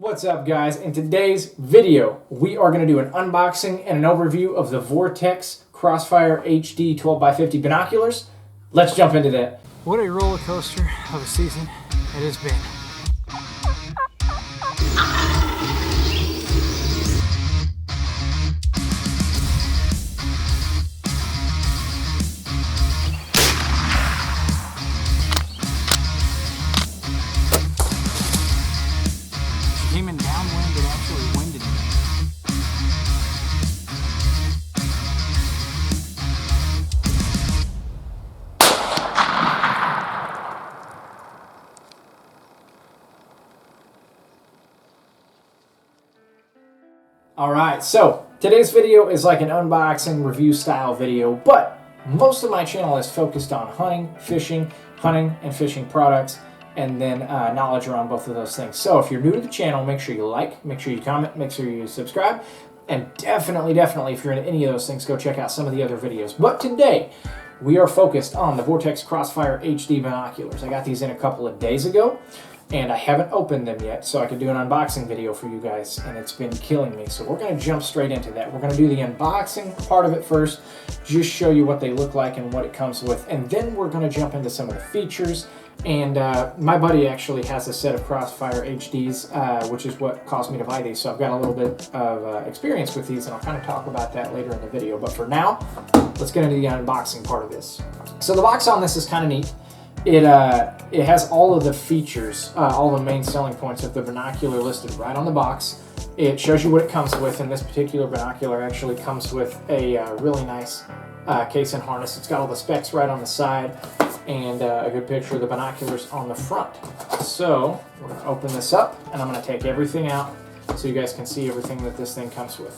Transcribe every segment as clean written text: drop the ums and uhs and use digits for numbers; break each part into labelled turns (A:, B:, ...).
A: What's up, guys? In today's video, we are going to do an unboxing and an overview of the Vortex Crossfire HD 12x50 binoculars. Let's jump into that.
B: What a roller coaster of a season it has been. Came in downwind, it actually winded me.
A: Alright, so today's video is like an unboxing review style video, but most of my channel is focused on hunting and fishing products, and then knowledge around both of those things. So if you're new to the channel, make sure you like, make sure you comment, make sure you subscribe, and definitely, if you're into any of those things, go check out some of the other videos. But today, we are focused on the Vortex Crossfire HD binoculars. I got these in a couple of days ago, and I haven't opened them yet, so I could do an unboxing video for you guys, and it's been killing me. So we're gonna jump straight into that. We're gonna do the unboxing part of it first, just show you what they look like and what it comes with, and then we're gonna jump into some of the features. And my buddy actually has a set of Crossfire HDs, which is what caused me to buy these. So I've got a little bit of experience with these, and I'll kind of talk about that later in the video. But for now, let's get into the unboxing part of this. So the box on this is kind of neat. It has all of the features, all the main selling points of the binocular listed right on the box. It shows you what it comes with, and this particular binocular actually comes with a really nice case and harness. It's got all the specs right on the side, and a good picture of the binoculars on the front. So we're going to open this up, and I'm going to take everything out so you guys can see everything that this thing comes with.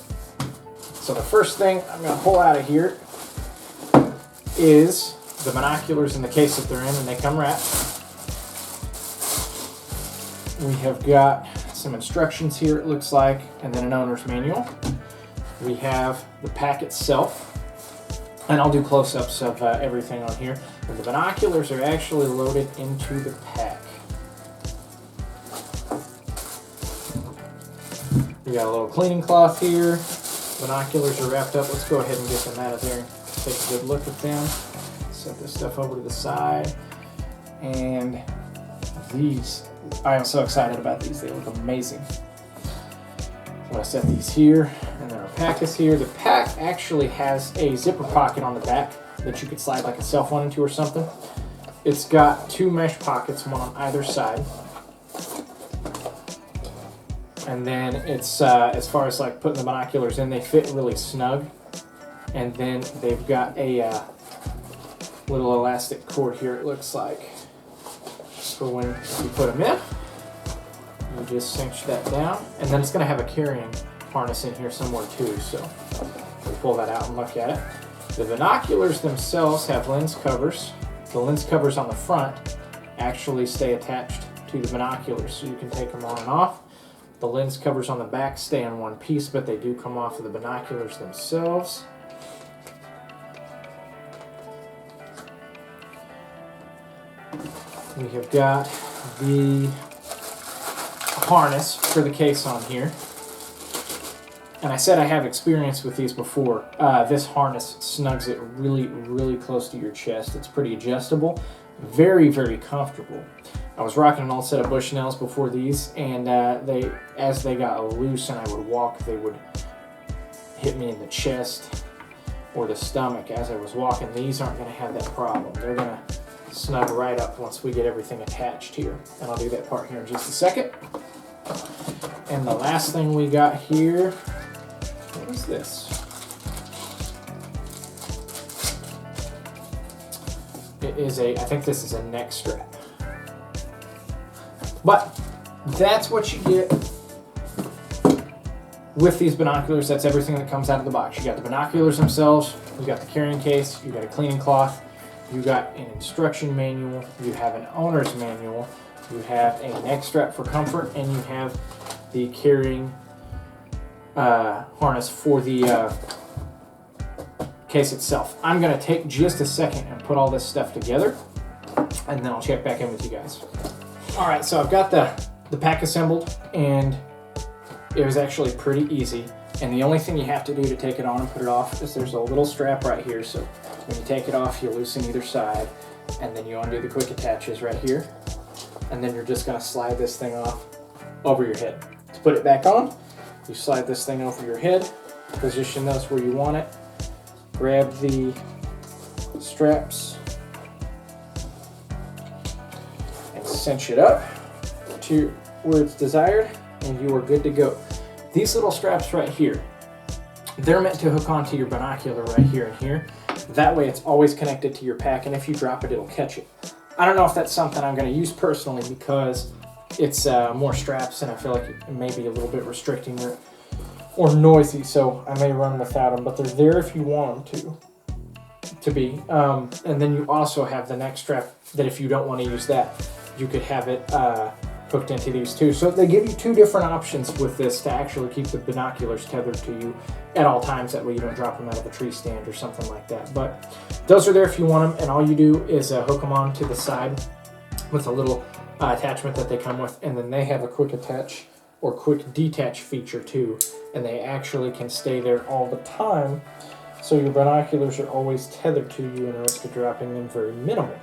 A: So the first thing I'm going to pull out of here is the binoculars in the case that they're in, and they come wrapped. We have got some instructions here, it looks like, and then an owner's manual. We have the pack itself, and I'll do close-ups of everything on here. But the binoculars are actually loaded into the pack. We got a little cleaning cloth here. Binoculars are wrapped up. Let's go ahead and get them out of there and take a good look at them. Set this stuff over to the side. And these, I am so excited about these. They look amazing. So I set these here, and then our pack is here. The pack actually has a zipper pocket on the back that you could slide like a cell phone into or something. It's got two mesh pockets, one on either side. And then it's, as far as like putting the binoculars in, they fit really snug. And then they've got a little elastic cord here, it looks like. So when you put them in, you just cinch that down. And then it's gonna have a carrying harness in here somewhere too, so we'll pull that out and look at it. The binoculars themselves have lens covers. The lens covers on the front actually stay attached to the binoculars, so you can take them on and off. The lens covers on the back stay in one piece, but they do come off of the binoculars themselves. We have got the harness for the case on here. And I said I have experience with these before. This harness snugs it really close to your chest. It's pretty adjustable, very comfortable. I was rocking an old set of Bushnells before these, and as they got loose and I would walk, they would hit me in the chest or the stomach as I was walking. These aren't going to have that problem. They're going to snug right up once we get everything attached here. And I'll do that part here in just a second. And the last thing we got here, what is this? It is I think this is a neck strap. But that's what you get with these binoculars. That's everything that comes out of the box. You got the binoculars themselves, you got the carrying case, you got a cleaning cloth, you got an instruction manual, you have an owner's manual, you have a neck strap for comfort, and you have the carrying harness for the case itself. I'm going to take just a second and put all this stuff together, and then I'll check back in with you guys. All right, so I've got the pack assembled, and it was actually pretty easy. And the only thing you have to do to take it on and put it off is there's a little strap right here. So when you take it off, you loosen either side, and then you undo the quick attaches right here. And then you're just gonna slide this thing off over your head. To put it back on, you slide this thing over your head, position those where you want it, grab the straps, and cinch it up to where it's desired, and you are good to go. These little straps right here, they're meant to hook onto your binocular right here and here. That way it's always connected to your pack, and if you drop it, it'll catch it. I don't know if that's something I'm going to use personally because it's more straps, and I feel like it may be a little bit restricting or noisy, so I may run without them, but they're there if you want them to be. And then you also have the neck strap that if you don't want to use that, you could have it hooked into these too. So they give you two different options with this to actually keep the binoculars tethered to you at all times. That way you don't drop them out of a tree stand or something like that. But those are there if you want them, and all you do is hook them on to the side with a little attachment that they come with, and then they have a quick attach or quick detach feature too, and they actually can stay there all the time, so your binoculars are always tethered to you and the risk of dropping them very minimal.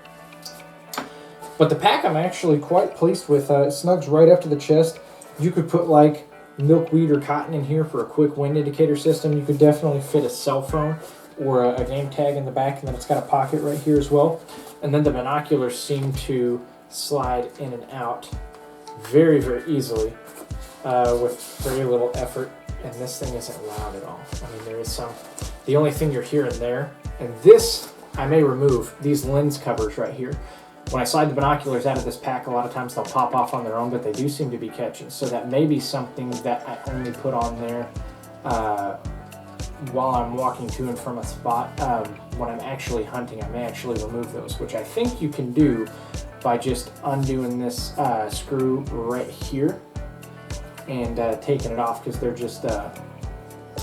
A: But the pack I'm actually quite pleased with. It snugs right up to the chest. You could put like milkweed or cotton in here for a quick wind indicator system. You could definitely fit a cell phone or a game tag in the back, and then it's got a pocket right here as well. And then the binoculars seem to slide in and out very, very easily with very little effort. And this thing isn't loud at all. I mean, there is some. The only thing you're hearing there, and this I may remove, these lens covers right here. When I slide the binoculars out of this pack, a lot of times they'll pop off on their own, but they do seem to be catching. So that may be something that I only put on there while I'm walking to and from a spot. When I'm actually hunting, I may actually remove those, which I think you can do by just undoing this screw right here and taking it off, because they're just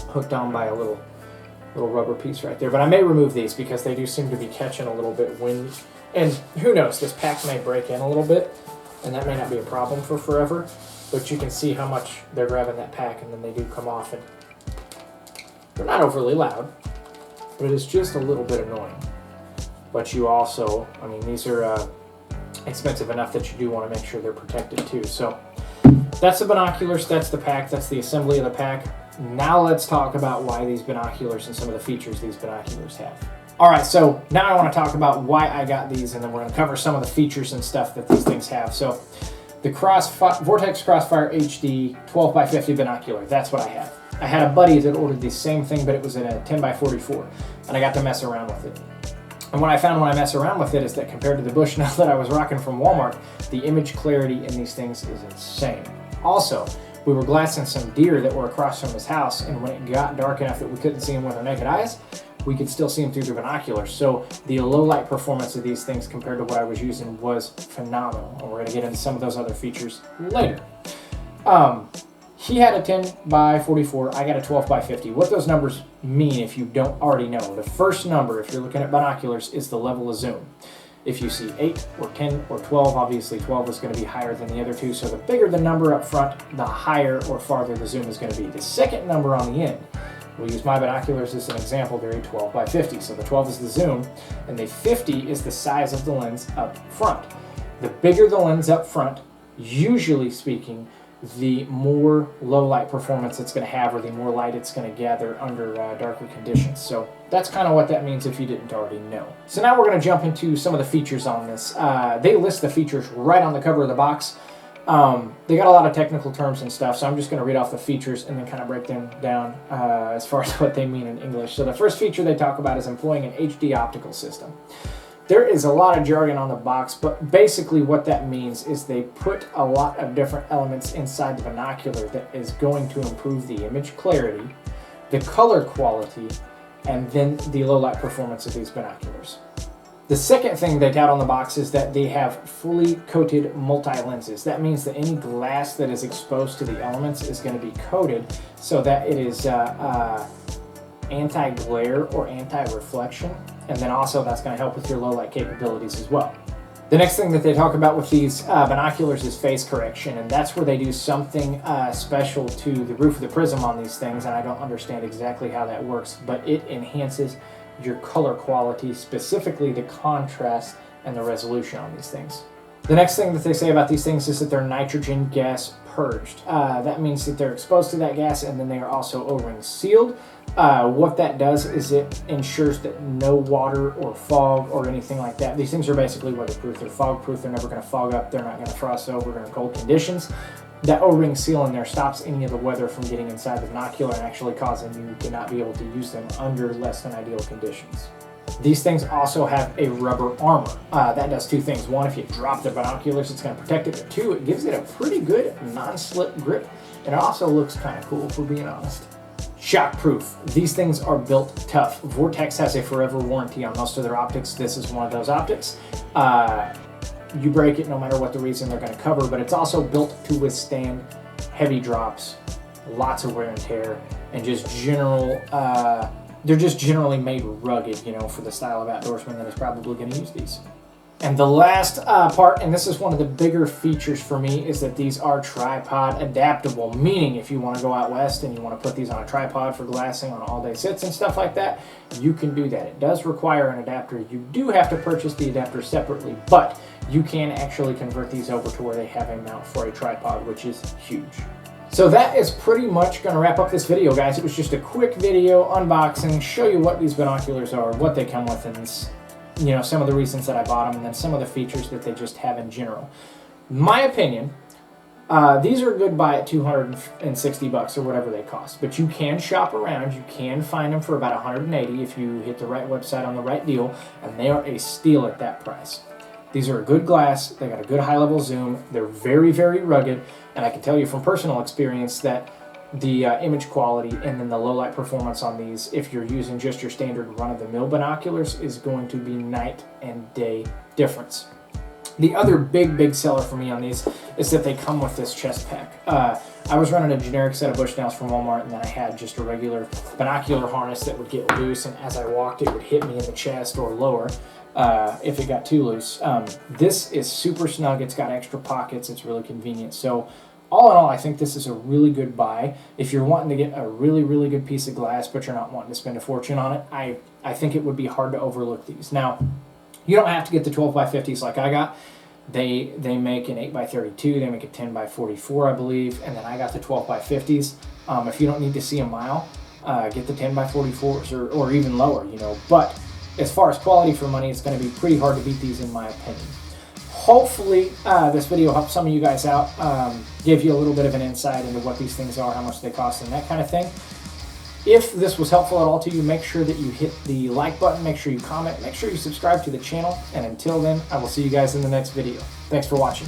A: hooked on by a little rubber piece right there. But I may remove these because they do seem to be catching a little bit when. And who knows, this pack may break in a little bit, and that may not be a problem for forever, but you can see how much they're grabbing that pack, and then they do come off, and they're not overly loud, but it's just a little bit annoying. But you also, I mean, these are expensive enough that you do want to make sure they're protected too. So that's the binoculars, that's the pack, that's the assembly of the pack. Now let's talk about why these binoculars and some of the features these binoculars have. All right, so now I want to talk about why I got these, and then we're going to cover some of the features and stuff that these things have. So the Vortex Crossfire HD 12x50 binocular, that's what I have. I had a buddy that ordered the same thing, but it was in a 10x44, and I got to mess around with it. And what I found when I mess around with it is that compared to the Bushnell that I was rocking from Walmart, the image clarity in these things is insane. Also, we were glassing some deer that were across from his house, and when it got dark enough that we couldn't see them with our naked eyes, we could still see them through the binoculars. So the low light performance of these things compared to what I was using was phenomenal. And we're gonna get into some of those other features later. He had a 10x44, I got a 12x50. What those numbers mean, if you don't already know, the first number, if you're looking at binoculars, is the level of zoom. If you see 8 or 10 or 12, obviously 12 is gonna be higher than the other two. So the bigger the number up front, the higher or farther the zoom is gonna be. The second number on the end, we'll use my binoculars as an example. They're a 12x50. So the 12 is the zoom, and the 50 is the size of the lens up front. The bigger the lens up front, usually speaking, the more low light performance it's going to have, or the more light it's going to gather under darker conditions. So that's kind of what that means if you didn't already know. So now we're going to jump into some of the features on this. They list the features right on the cover of the box. They got a lot of technical terms and stuff, so I'm just going to read off the features and then kind of break them down as far as what they mean in English. So the first feature they talk about is employing an HD optical system. There is a lot of jargon on the box, but basically what that means is they put a lot of different elements inside the binocular that is going to improve the image clarity, the color quality, and then the low light performance of these binoculars. The second thing they tout on the box is that they have fully coated multi-lenses. That means that any glass that is exposed to the elements is going to be coated so that it is anti-glare or anti-reflection, and then also that's going to help with your low light capabilities as well. The next thing that they talk about with these binoculars is phase correction, and that's where they do something special to the roof of the prism on these things, and I don't understand exactly how that works, but it enhances your color quality, specifically the contrast and the resolution on these things. The next thing that they say about these things is that they're nitrogen gas purged. That means that they're exposed to that gas, and then they are also O-ring sealed. What that does is it ensures that no water or fog or anything like that. These things are basically weatherproof. They're fog proof. They're never going to fog up. They're not going to frost over during cold conditions. That O-ring seal in there stops any of the weather from getting inside the binocular and actually causing you to not be able to use them under less than ideal conditions. These things also have a rubber armor. That does two things. One, if you drop the binoculars, it's going to protect it. But two, it gives it a pretty good non-slip grip. And it also looks kind of cool, if we're being honest. Shockproof. These things are built tough. Vortex has a forever warranty on most of their optics. This is one of those optics. You break it no matter what the reason, they're going to cover, but it's also built to withstand heavy drops, lots of wear and tear, and just general, they're just generally made rugged, you know, for the style of outdoorsman that is probably going to use these. And the last part, and this is one of the bigger features for me, is that these are tripod adaptable, meaning if you want to go out west and you want to put these on a tripod for glassing on all-day sits and stuff like that, you can do that. It does require an adapter. You do have to purchase the adapter separately, but you can actually convert these over to where they have a mount for a tripod, which is huge. So that is pretty much going to wrap up this video, guys. It was just a quick video unboxing, show you what these binoculars are, what they come with, and you know, some of the reasons that I bought them, and then some of the features that they just have in general. My opinion, these are a good buy at $260 or whatever they cost, but you can shop around. You can find them for about $180 if you hit the right website on the right deal, and they are a steal at that price. These are a good glass. They got a good high-level zoom. They're very, very rugged, and I can tell you from personal experience that the image quality and then the low light performance on these, if you're using just your standard run-of-the-mill binoculars, is going to be night and day difference. The other big seller for me on these is that they come with this chest pack. I was running a generic set of Bushnells from Walmart, and then I had just a regular binocular harness that would get loose, and as I walked it would hit me in the chest or lower if it got too loose. This is super snug. It's got extra pockets. It's really convenient. So all in all, I think this is a really good buy. If you're wanting to get a really good piece of glass, but you're not wanting to spend a fortune on it, I think it would be hard to overlook these. Now, you don't have to get the 12x50s like I got. They make an 8x32, they make a 10x44, I believe, and then I got the 12x50s. If you don't need to see a mile, get the 10x44s or even lower, you know. But as far as quality for money, it's going to be pretty hard to beat these in my opinion. Hopefully this video helped some of you guys out, give you a little bit of an insight into what these things are, how much they cost, and that kind of thing. If this was helpful at all to you, make sure that you hit the like button, make sure you comment, make sure you subscribe to the channel, and until then, I will see you guys in the next video. Thanks for watching.